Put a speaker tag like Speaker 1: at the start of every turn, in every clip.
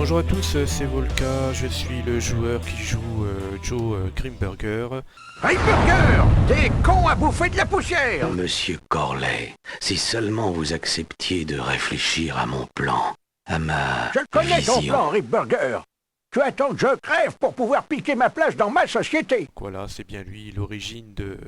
Speaker 1: Bonjour à tous, c'est Volka, je suis le joueur qui joue Joe Grimberger.
Speaker 2: Burger, t'es con à bouffer de la poussière!
Speaker 3: Monsieur Corley, si seulement vous acceptiez de réfléchir à mon plan, à ma
Speaker 2: Je connais ton
Speaker 3: vision.
Speaker 2: plan, Burger. Tu attends que je crève pour pouvoir piquer ma place dans ma société.
Speaker 1: Donc voilà, c'est bien lui, l'origine de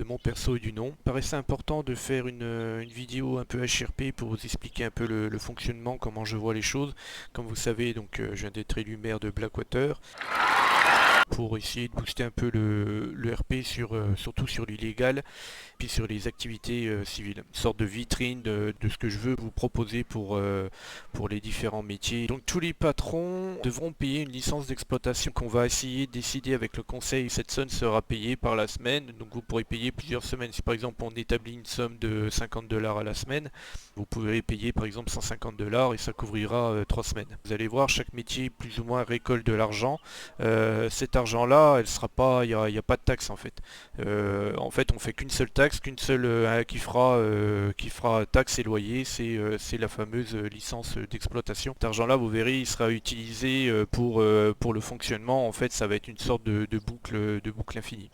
Speaker 1: mon perso et du nom. Il paraissait important de faire une vidéo un peu HRP pour vous expliquer un peu le fonctionnement, comment je vois les choses. Comme vous savez, donc je viens d'être élu maire de Blackwater, pour essayer de booster un peu le RP surtout sur l'illégal, puis sur les activités civiles. Une sorte de vitrine de ce que je veux vous proposer pour les différents métiers. Donc tous les patrons devront payer une licence d'exploitation qu'on va essayer de décider avec le conseil. Cette somme sera payée par la semaine, donc vous pourrez payer plusieurs semaines. Si par exemple on établit une somme de 50 $ à la semaine, vous pourrez payer par exemple 150 $ et ça couvrira 3 semaines. Vous allez voir, chaque métier plus ou moins récolte de l'argent. Cet argent-là, elle sera pas, il n'y a pas de taxe en fait. En fait, on fait qu'une seule taxe, qui fera taxe et loyer, c'est la fameuse licence d'exploitation. Cet argent-là, vous verrez, il sera utilisé pour le fonctionnement. En fait, ça va être une sorte de boucle infinie.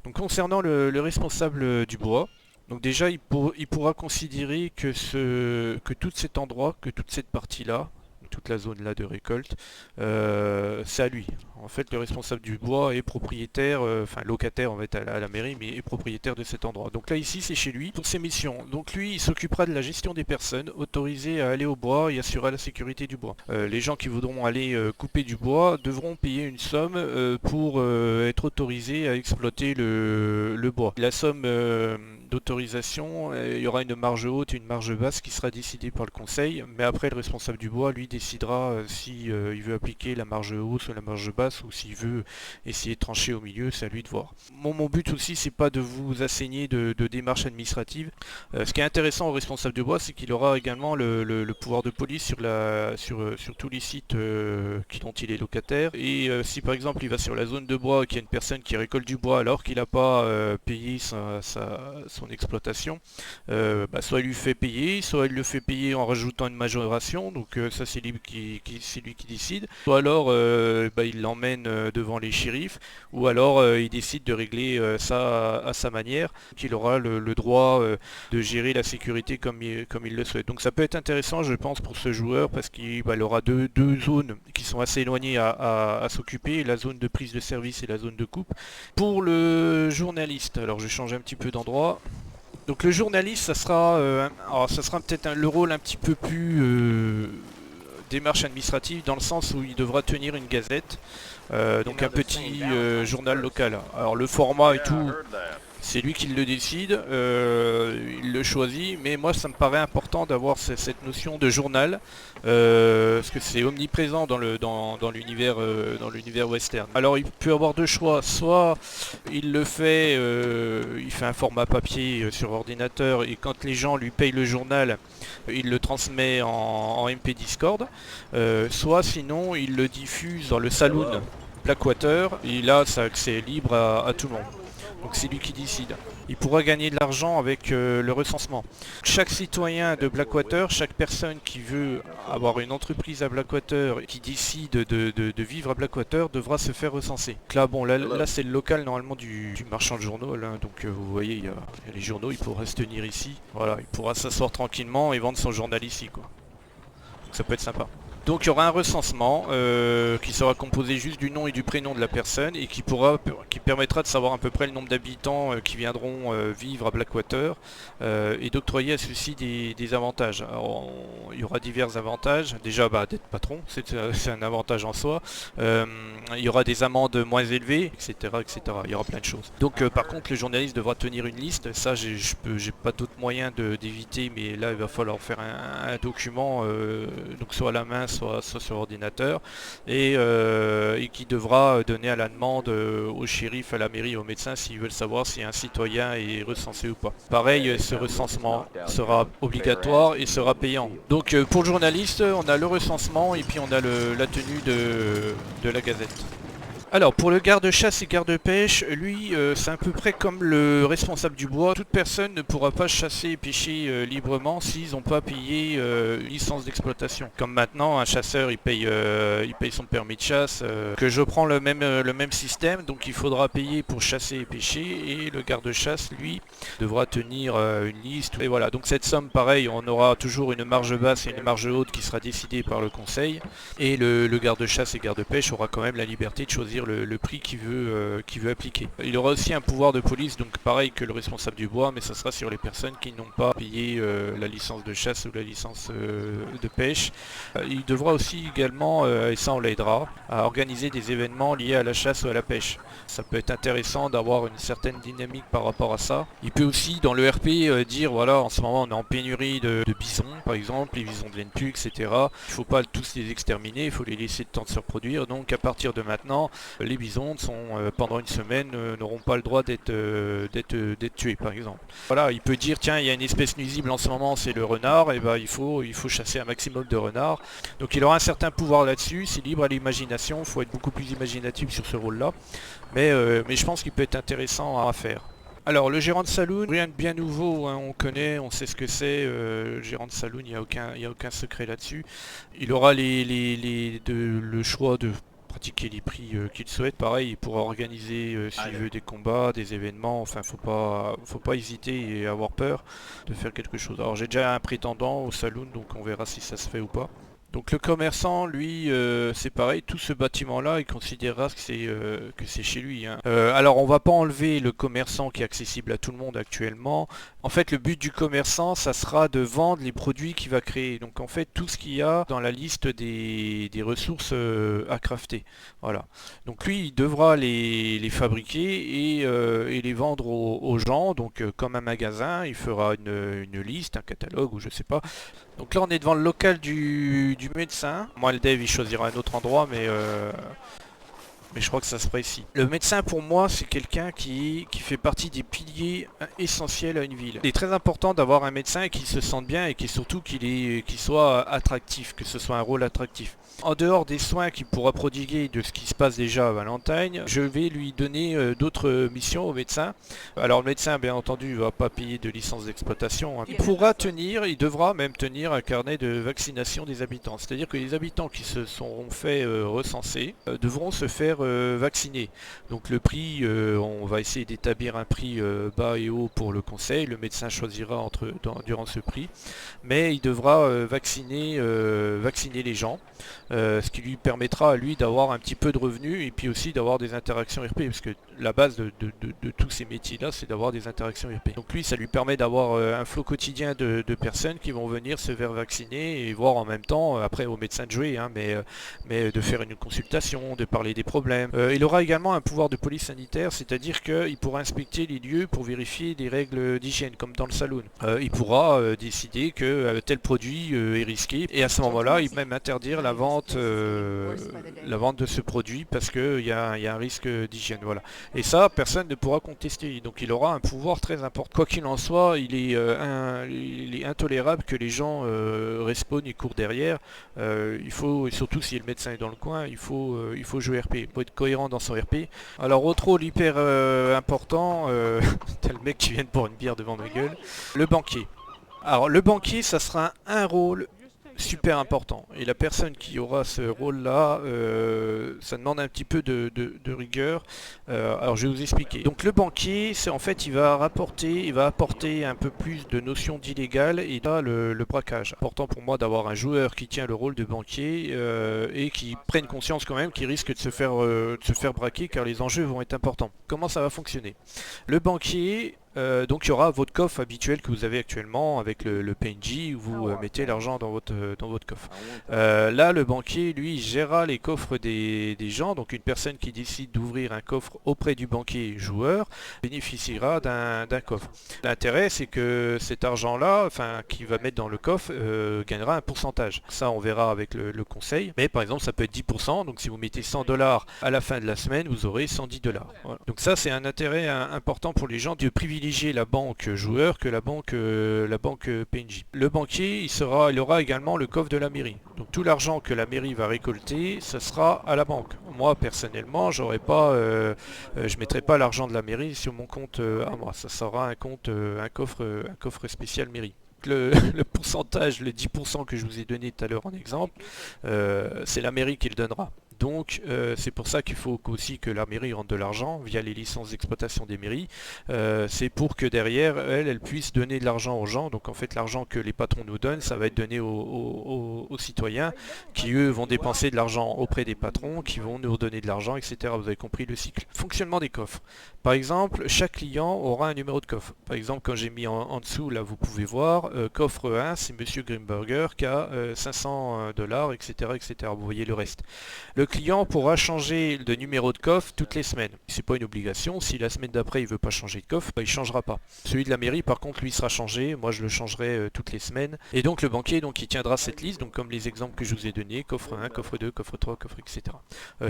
Speaker 1: Donc concernant le responsable du bois, donc déjà il pourra considérer que tout cet endroit, que toute cette partie-là, toute la zone là de récolte, c'est à lui. En fait, le responsable du bois est propriétaire, enfin locataire en fait à la mairie, mais est propriétaire de cet endroit. Donc là ici c'est chez lui pour ses missions. Donc lui il s'occupera de la gestion des personnes autorisées à aller au bois et assurera la sécurité du bois. Les gens qui voudront aller couper du bois devront payer une somme pour être autorisés à exploiter le bois. La somme d'autorisation, il y aura une marge haute et une marge basse qui sera décidée par le conseil, mais après le responsable du bois lui décidera si il veut appliquer la marge haute ou la marge basse, ou s'il veut essayer de trancher au milieu, c'est à lui de voir. Mon but aussi c'est pas de vous asséner de démarches administratives. Ce qui est intéressant au responsable du bois, c'est qu'il aura également le pouvoir de police sur tous les sites dont il est locataire, et si par exemple il va sur la zone de bois et qu'il y a une personne qui récolte du bois alors qu'il n'a pas payé son exploitation, soit il lui fait payer, soit il le fait payer en rajoutant une majoration, donc ça c'est lui qui décide, soit alors il l'emmène devant les shérifs, ou alors il décide de régler ça à sa manière, qu'il aura le droit de gérer la sécurité comme il le souhaite. Donc ça peut être intéressant je pense pour ce joueur, parce qu'il aura deux zones qui sont assez éloignées à s'occuper, la zone de prise de service et la zone de coupe. Pour le journaliste, alors je change un petit peu d'endroit. Donc le journaliste, ça sera peut-être le rôle un petit peu plus démarche administrative, dans le sens où il devra tenir une gazette, donc un petit journal local. Alors le format et tout, c'est lui qui le décide, il le choisit, mais moi ça me paraît important d'avoir cette notion de journal, parce que c'est omniprésent dans l'univers western. Alors il peut avoir deux choix, soit il le fait, il fait un format papier sur ordinateur, et quand les gens lui payent le journal, il le transmet en MP Discord, soit sinon il le diffuse dans le saloon Blackwater, et là ça accès libre à tout le monde. Donc c'est lui qui décide. Il pourra gagner de l'argent avec le recensement. Chaque citoyen de Blackwater, chaque personne qui veut avoir une entreprise à Blackwater, qui décide de vivre à Blackwater, devra se faire recenser. Donc là c'est le local normalement du marchand de journaux. Là, donc vous voyez, il y a les journaux, il pourra se tenir ici. Voilà, il pourra s'asseoir tranquillement et vendre son journal ici, quoi. Donc ça peut être sympa. Donc il y aura un recensement qui sera composé juste du nom et du prénom de la personne, et qui permettra de savoir à peu près le nombre d'habitants qui viendront vivre à Blackwater, et d'octroyer à ceux-ci des avantages. Alors, il y aura divers avantages. Déjà d'être patron, c'est un avantage en soi. Il y aura des amendes moins élevées, etc., etc. Il y aura plein de choses. Donc par contre le journaliste devra tenir une liste. Ça j'ai pas d'autre moyen d'éviter, mais là il va falloir faire un document, donc soit à la main, soit sur ordinateur, et qui devra donner à la demande au shérif, à la mairie, au médecin, s'ils veulent savoir si un citoyen est recensé ou pas. Pareil, ce recensement sera obligatoire et sera payant. Donc pour le journaliste, on a le recensement, et puis on a la tenue de la gazette. Alors pour le garde-chasse et garde-pêche, lui c'est à peu près comme le responsable du bois. Toute personne ne pourra pas chasser et pêcher librement s'ils n'ont pas payé une licence d'exploitation. Comme maintenant un chasseur il paye son permis de chasse, que je prends le même système, donc il faudra payer pour chasser et pêcher, et le garde-chasse lui devra tenir une liste. Et voilà, donc cette somme pareil, on aura toujours une marge basse et une marge haute qui sera décidée par le conseil, et le garde-chasse et garde-pêche aura quand même la liberté de choisir le prix qu'il veut appliquer. Il aura aussi un pouvoir de police, donc pareil que le responsable du bois, mais ça sera sur les personnes qui n'ont pas payé la licence de chasse ou la licence de pêche. Il devra aussi également, et ça on l'aidera, à organiser des événements liés à la chasse ou à la pêche. Ça peut être intéressant d'avoir une certaine dynamique par rapport à ça. Il peut aussi dans le RP dire voilà, en ce moment on est en pénurie de bisons par exemple, les bisons de Ventu, etc. Il ne faut pas tous les exterminer, il faut les laisser le temps de se reproduire. Donc à partir de maintenant, les bisons pendant une semaine n'auront pas le droit d'être tués par exemple. Voilà, il peut dire tiens il y a une espèce nuisible en ce moment, c'est le renard, et ben il faut chasser un maximum de renards. Donc il aura un certain pouvoir là-dessus, c'est libre à l'imagination, il faut être beaucoup plus imaginatif sur ce rôle-là. Mais je pense qu'il peut être intéressant à faire. Alors le gérant de saloon, rien de bien nouveau, hein, on connaît, on sait ce que c'est, le gérant de saloon, il n'y a aucun secret là-dessus. Il aura le choix de pratiquer les prix qu'il souhaite, pareil, il pourra organiser s'il veut des combats, des événements, enfin faut pas hésiter et avoir peur de faire quelque chose. Alors j'ai déjà un prétendant au saloon, donc on verra si ça se fait ou pas. Donc le commerçant, lui, c'est pareil, tout ce bâtiment-là, il considérera que c'est chez lui, hein. Alors on va pas enlever le commerçant qui est accessible à tout le monde actuellement. En fait, le but du commerçant, ça sera de vendre les produits qu'il va créer. Donc en fait, tout ce qu'il y a dans la liste des ressources à crafter. Voilà. Donc lui, il devra les fabriquer et les vendre aux gens. Donc comme un magasin, il fera une liste, un catalogue ou je sais pas. Donc là on est devant le local du médecin. Moi le dev il choisira un autre endroit mais je crois que ça se fera ici. Le médecin pour moi c'est quelqu'un qui fait partie des piliers essentiels à une ville. Il est très important d'avoir un médecin qui se sente bien et surtout qu'il soit attractif, que ce soit un rôle attractif. En dehors des soins qu'il pourra prodiguer de ce qui se passe déjà à Valentine, je vais lui donner d'autres missions au médecin. Alors le médecin bien entendu ne va pas payer de licence d'exploitation, hein. Il devra même tenir un carnet de vaccination des habitants. C'est-à-dire que les habitants qui se seront fait recenser devront se faire vacciner. Donc le prix, on va essayer d'établir un prix bas et haut pour le conseil. Le médecin choisira durant ce prix. Mais il devra vacciner les gens. Ce qui lui permettra à lui d'avoir un petit peu de revenus et puis aussi d'avoir des interactions RP, parce que la base de tous ces métiers là c'est d'avoir des interactions RP. Donc lui ça lui permet d'avoir un flot quotidien de personnes qui vont venir se faire vacciner et voir en même temps, après au médecin de jouer, hein, mais de faire une consultation, de parler des problèmes. Il aura également un pouvoir de police sanitaire, c'est-à-dire qu'il pourra inspecter les lieux pour vérifier des règles d'hygiène comme dans le saloon. Il pourra décider que tel produit est risqué et à ce moment-là il peut même interdire la vente de ce produit parce qu'il y a un risque d'hygiène. Voilà. Et ça, personne ne pourra contester. Donc il aura un pouvoir très important. Quoi qu'il en soit, il est intolérable que les gens respawnent et courent derrière. Il faut, et surtout si le médecin est dans le coin, il faut jouer RP. Il faut être cohérent dans son RP. Alors autre rôle hyper important, t'as le mec qui vient de boire une bière devant ma gueule, le banquier. Alors le banquier, ça sera un rôle super important et la personne qui aura ce rôle là ça demande un petit peu de rigueur. Alors je vais vous expliquer. Donc le banquier, c'est en fait il va apporter un peu plus de notions d'illégal et là le braquage. Important pour moi d'avoir un joueur qui tient le rôle de banquier et qui prenne conscience quand même qu'il risque de se faire braquer car les enjeux vont être importants. Comment ça va fonctionner? Le banquier, donc il y aura votre coffre habituel que vous avez actuellement avec le PNJ où vous mettez l'argent dans votre coffre. Là le banquier lui gérera les coffres des gens, donc une personne qui décide d'ouvrir un coffre auprès du banquier joueur bénéficiera d'un coffre. L'intérêt c'est que cet argent là, enfin qui va mettre dans le coffre, gagnera un pourcentage. Ça on verra avec le conseil, mais par exemple ça peut être 10%, donc si vous mettez 100$ à la fin de la semaine vous aurez 110$. Voilà. Donc ça c'est un intérêt important pour les gens de privilégier privilégier la banque joueur que la banque PNJ. Le banquier, il aura également le coffre de la mairie. Donc tout l'argent que la mairie va récolter, ce sera à la banque. Moi personnellement, je mettrai pas l'argent de la mairie sur mon compte à moi. Ça sera un coffre spécial mairie. Le pourcentage, le 10% que je vous ai donné tout à l'heure en exemple, c'est la mairie qui le donnera. Donc c'est pour ça qu'il faut aussi que la mairie rentre de l'argent via les licences d'exploitation des mairies. C'est pour que derrière elle puisse donner de l'argent aux gens. Donc en fait l'argent que les patrons nous donnent, ça va être donné aux citoyens qui eux vont dépenser de l'argent auprès des patrons, qui vont nous redonner de l'argent, etc. Vous avez compris le cycle. Fonctionnement des coffres. Par exemple, chaque client aura un numéro de coffre. Par exemple, quand j'ai mis en dessous, là vous pouvez voir, coffre 1, c'est Monsieur Grimberger qui a 500 $, etc., etc. Vous voyez le reste. Le client pourra changer de numéro de coffre toutes les semaines. C'est pas une obligation. Si la semaine d'après il veut pas changer de coffre, bah, il changera pas. Celui de la mairie, par contre, lui sera changé. Moi, je le changerai toutes les semaines. Et donc le banquier, donc il tiendra cette liste, donc comme les exemples que je vous ai donnés, coffre 1, coffre 2, coffre 3, coffre, etc.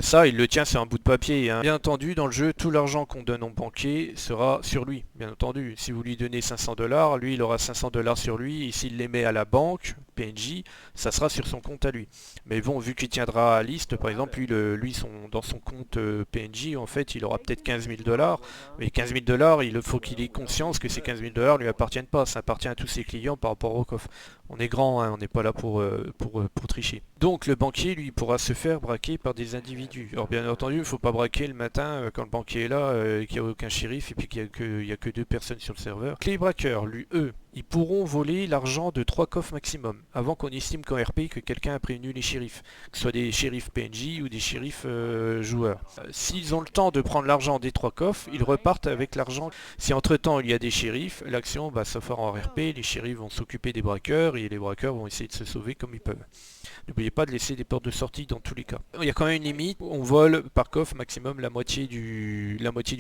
Speaker 1: Ça, il le tient sur un bout de papier. Hein. Bien entendu, dans le jeu, tout l'argent qu'on donne au banquier sera sur lui. Bien entendu, si vous lui donnez 500 $, lui, il aura 500 $ sur lui. Et s'il les met à la banque, PNJ, ça sera sur son compte à lui. Mais bon, vu qu'il tiendra à liste, par exemple, lui dans son compte PNJ, en fait, il aura peut-être 15 000 $. Mais 15 000 $, il faut qu'il ait conscience que ces 15 000 $ lui appartiennent pas. Ça appartient à tous ses clients par rapport au coffre. On est grand, hein, on n'est pas là pour tricher. Donc le banquier, lui, pourra se faire braquer par des individus. Alors bien entendu, il ne faut pas braquer le matin quand le banquier est là, qu'il n'y a aucun shérif et puis qu'il n'y a que 2 personnes sur le serveur. Les braqueurs, eux, ils pourront voler l'argent de 3 coffres maximum, avant qu'on estime qu'en RP que quelqu'un a prévenu les shérifs, que ce soit des shérifs PNJ ou des shérifs joueurs. S'ils ont le temps de prendre l'argent des 3 coffres, ils repartent avec l'argent. Si entre temps il y a des shérifs, l'action se fera en RP, les shérifs vont s'occuper des braqueurs et les braqueurs vont essayer de se sauver comme ils peuvent. N'oubliez pas de laisser des portes de sortie dans tous les cas. Il y a quand même une limite, on vole par coffre maximum la moitié du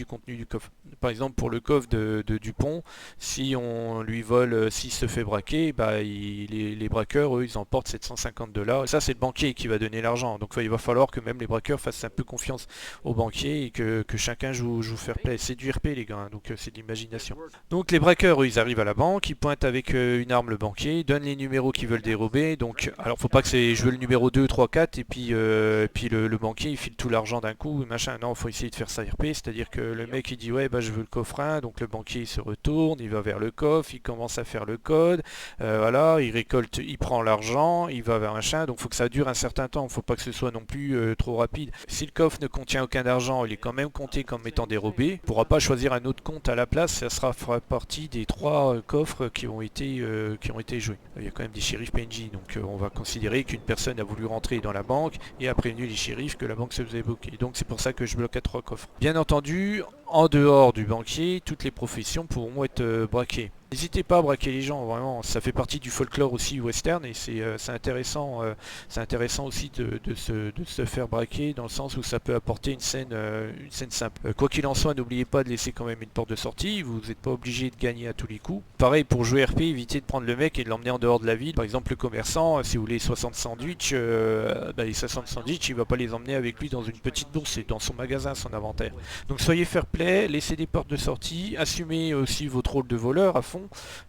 Speaker 1: contenu du coffre. Par exemple pour le coffre de Dupont, si on lui vole, s'il se fait braquer, bah, les braqueurs, eux, ils emportent 750 $. Ça c'est le banquier qui va donner l'argent. Donc il va falloir que même les braqueurs fassent un peu confiance au banquier et que chacun joue fair play. C'est du RP les gars, hein, donc c'est de l'imagination. Donc les braqueurs, eux, ils arrivent à la banque, ils pointent avec une arme le banquier, ils donnent les numéros qu'ils veulent dérober. Donc alors faut pas que c'est je veux le numéro 2, 3, 4 et puis le banquier il file tout l'argent d'un coup, machin. Non, faut essayer de faire ça RP, c'est-à-dire que le mec il dit ouais bah je veux le coffre 1, donc le banquier il se retourne, il va vers le coffre, il commence à faire le code, voilà, il récolte, il prend l'argent, il va vers machin, donc faut que ça dure un certain temps, faut pas que ce soit non plus trop rapide. Si le coffre ne contient aucun argent, il est quand même compté comme étant dérobé, il pourra pas choisir un autre compte à la place, ça fera partie des 3 coffres qui ont été joués. Il y a quand même des shérifs PNJ, donc on va considérer qu'une personne a voulu rentrer dans la banque et a prévenu les shérifs que la banque se faisait bloquer. Donc c'est pour ça que je bloque à 3 coffres. Bien entendu, en dehors du banquier, toutes les professions pourront être braquées. N'hésitez pas à braquer les gens, vraiment, ça fait partie du folklore aussi western et c'est intéressant aussi de se faire braquer dans le sens où ça peut apporter une scène simple. Quoi qu'il en soit, n'oubliez pas de laisser quand même une porte de sortie, vous n'êtes pas obligé de gagner à tous les coups. Pareil pour jouer RP, évitez de prendre le mec et de l'emmener en dehors de la ville. Par exemple le commerçant, si vous voulez 60 sandwichs, les 60 sandwichs, il va pas les emmener avec lui dans une petite bourse, c'est dans son magasin, son inventaire. Donc soyez fair play, laissez des portes de sortie, assumez aussi votre rôle de voleur à fond.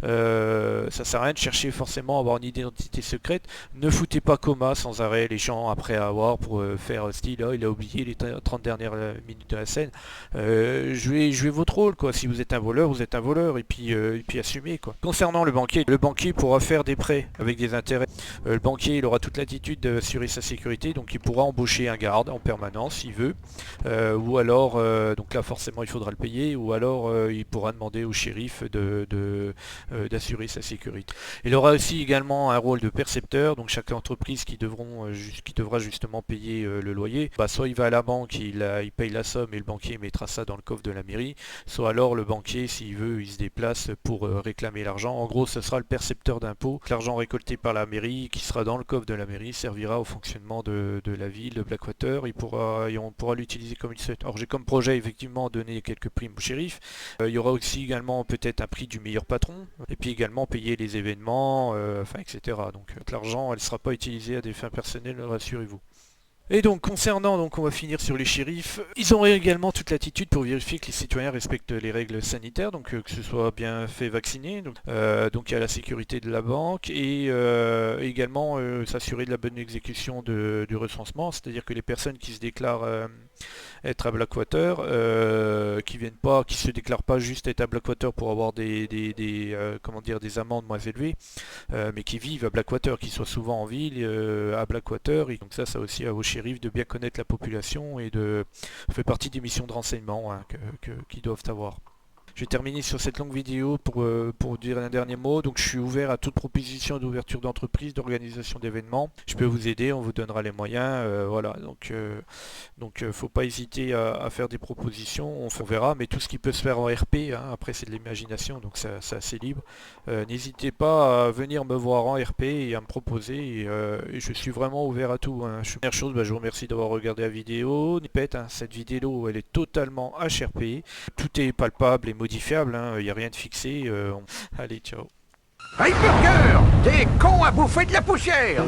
Speaker 1: Ça sert à rien de chercher forcément à avoir une identité secrète. Ne foutez pas coma sans arrêt les gens après avoir pour faire style il a oublié les 30 dernières minutes de la scène. Jouez votre rôle quoi. Si vous êtes un voleur, vous êtes un voleur et puis assumez quoi. Concernant le banquier pourra faire des prêts avec des intérêts. Le banquier il aura toute l'attitude d'assurer sa sécurité, donc il pourra embaucher un garde en permanence s'il veut, ou alors donc là forcément il faudra le payer, ou alors il pourra demander au shérif d'assurer sa sécurité. Il aura aussi également un rôle de percepteur, donc chaque entreprise qui devra justement payer le loyer, soit il va à la banque, il paye la somme et le banquier mettra ça dans le coffre de la mairie, soit alors le banquier s'il veut il se déplace pour réclamer l'argent. En gros ce sera le percepteur d'impôts. L'argent récolté par la mairie qui sera dans le coffre de la mairie servira au fonctionnement de la ville de Blackwater et on pourra l'utiliser comme il souhaite. Alors j'ai comme projet effectivement donner quelques primes au shérif. Il y aura aussi également peut-être un prix du meilleur patron et puis également payer les événements, etc. Donc l'argent elle ne sera pas utilisée à des fins personnelles, rassurez-vous. Et donc concernant, donc on va finir sur les shérifs, ils ont également toute l'attitude pour vérifier que les citoyens respectent les règles sanitaires, donc que ce soit bien fait vacciner, donc il y a la sécurité de la banque et également s'assurer de la bonne exécution du recensement, c'est-à-dire que les personnes qui se déclarent être à Blackwater, qui se déclarent pas juste être à Blackwater pour avoir comment dire, des amendes moins élevées, mais qui vivent à Blackwater, qui soient souvent en ville, à Blackwater. Et donc ça aussi aux shérifs de bien connaître la population et ça fait partie des missions de renseignement hein, qu'ils doivent avoir. Je vais terminer sur cette longue vidéo pour dire un dernier mot. Donc je suis ouvert à toute proposition d'ouverture d'entreprise, d'organisation d'événements. Je peux vous aider, on vous donnera les moyens. Voilà, donc faut pas hésiter à faire des propositions, on verra, mais tout ce qui peut se faire en RP, hein, après c'est de l'imagination, donc c'est assez libre. N'hésitez pas à venir me voir en RP et à me proposer, et je suis vraiment ouvert à tout. Hein. Première chose, je vous remercie d'avoir regardé la vidéo. Répète, hein, cette vidéo elle est totalement HRP, tout est palpable et modifiable, il n'y a rien de fixé. Allez, ciao.
Speaker 2: Hey Burger, t'es con à bouffer de la poussière!